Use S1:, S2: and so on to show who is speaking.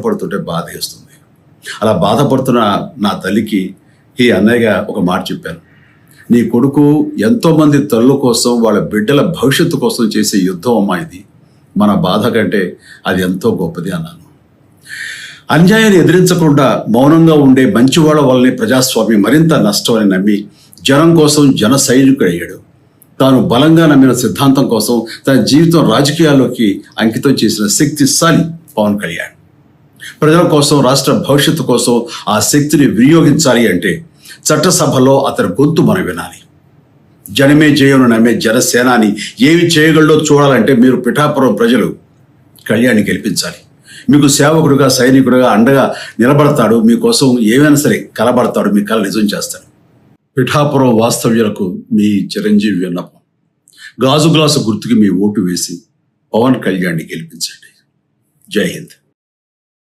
S1: పడుతుంటే బాధ వేస్తుంది. అలా బాధపడుతున్న నా తల్లికి ఈ అన్నయ్యగా ఒక మాట చెప్పాను. నీ కొడుకు ఎంతోమంది తల్లుల కోసం వాళ్ళ బిడ్డల భవిష్యత్తు కోసం చేసే యుద్ధం అమ్మా ఇది. మన బాధ కంటే అది ఎంతో గొప్పది అన్నాను. అన్యాయాన్ని ఎదిరించకుండా మౌనంగా ఉండే మంచివాళ్ల వల్లనే ప్రజాస్వామ్యం మరింత నష్టమని నమ్మి జనం కోసం జన సైనికుడయ్యాడు. తాను బలంగా నమ్మిన సిద్ధాంతం కోసం తన జీవితం రాజకీయాల్లోకి అంకితం చేసిన శక్తిశాలి పవన్ కళ్యాణ్. ప్రజల కోసం, రాష్ట్ర భవిష్యత్తు కోసం ఆ శక్తిని వినియోగించాలి అంటే చట్టసభలో అతని గొంతు మనం వినాలి. జనమే జయను నమ్మే జనసేనాని ఏమి చేయగలడో చూడాలంటే మీరు పిఠాపురం ప్రజలు కళ్యాణ్ని గెలిపించాలి. మీకు సేవకుడుగా, సైనికుడుగా అండగా నిలబడతాడు. మీకోసం ఏమైనా సరే కలబడతాడు. మీ కళ నిజం చేస్తాడు. పిఠాపురం వాస్తవ్యులకు మీ చిరంజీవి విన్నపం, గాజు గ్లాసు గుర్తుకి మీ ఓటు వేసి పవన్ కళ్యాణ్ని గెలిపించండి. జై హింద్.